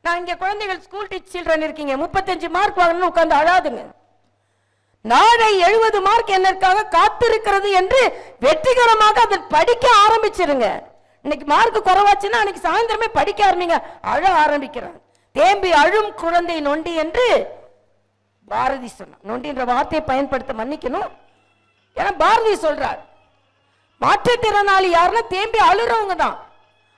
நான் இங்க குழந்தைகள் ஸ்கூல் டீச் சில்ட்ரன் இருக்கீங்க, 35 மார்க் வாங்கணும்னு உட்கார்ந்து அழாதுங்க. நாளை 70 மார்க் என்னற்காக காத்திருக்கிறது என்று வெற்றிகரமாக அதை படிக்க ஆரம்பிச்சிருங்க. இன்னைக்கு மார்க் குறைவாச்சுன்னா அன்னைக்கு சாயந்தரமே படிக்க ஆரம்பிங்க. அழ ஆரம்பிக்கிறான். தேம்பி அழும் குழந்தை நொண்டி என்று பாரதி சொன்னார். நொண்டின்ற வார்த்தையை பயன்படுத்த மன்னிக்கணும், ஏன்னா பாரதி சொல்றார் மாற்றுத்திறனாளி யாருன்னா தேம்பி அழுறவங்க தான்.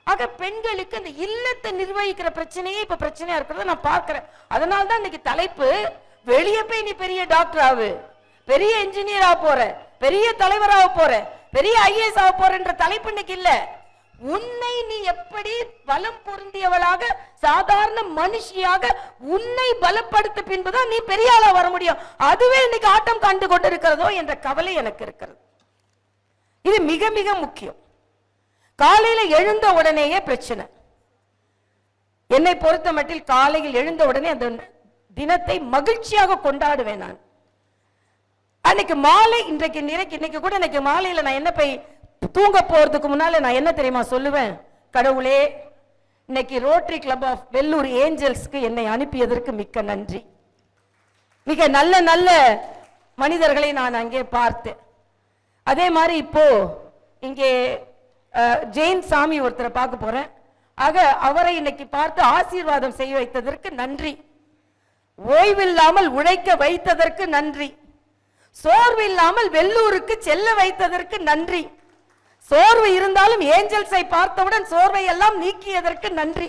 ஆக பெண்களுக்கு அந்த இல்லத்தை நிர்வகிக்கிற பிரச்சனையே இப்ப பிரச்சனையா இருக்கிறத நான் பார்க்கிறேன். அதனால்தான் இன்னைக்கு தலைப்பு வெளியே போய் நீ பெரிய டாக்டர் ஆகு, பெரிய இன்ஜினியர் ஆக போற, பெரிய தலைவராக போற, பெரிய ஐஏஎஸ் ஆக போறன்ற தலைப்பு இன்னைக்கு இல்ல. உன்னை நீ எப்படி பலம் பொருந்தியவளாக சாதாரண மனுஷியாக உன்னை பலப்படுத்த பின்புதான் நீ பெரிய ஆளா வர முடியும். அதுவே இன்னைக்கு ஆட்டம் கண்டு கொண்டிருக்கிறதோ என்ற கவலை எனக்கு இருக்கிறது. இது மிக மிக முக்கியம். காலையில எழுந்த உடனேயே பிரச்சனை. என்னை பொறுத்த மட்டில் காலையில் எழுந்த உடனே அந்த தினத்தை மகிழ்ச்சியாக கொண்டாடுவேன் நான். அன்னைக்கு மாலை இன்னைக்கு கூட இன்னைக்கு மாலையில நான் என்ன போய் தூங்க போறதுக்கு முன்னால நான் என்ன தெரியுமா சொல்லுவேன்? கடவுளே, இன்னைக்கு ரோட்டரி கிளப் ஆஃப் வெள்ளூர் ஏஞ்சல்ஸ்க்கு என்னை அனுப்பியதற்கு மிக்க நன்றி. மிக நல்ல நல்ல மனிதர்களை நான் அங்கே பார்த்தேன். அதே மாதிரி இப்போ இங்கே ஜெயின் சாமி ஒருத்தரை பார்க்க போறேன். ஆக அவரை இன்னைக்கு பார்த்து ஆசீர்வாதம் செய்ய வைத்ததற்கு நன்றி. ஓய்வில்லாமல் உழைக்க வைத்ததற்கு நன்றி. சோர்வு இல்லாமல் வெள்ளூருக்கு செல்ல வைத்ததற்கு நன்றி. சோர்வு இருந்தாலும் ஏஞ்சல்ஸை பார்த்தவுடன் சோர்வை எல்லாம் நீக்கியதற்கு நன்றி.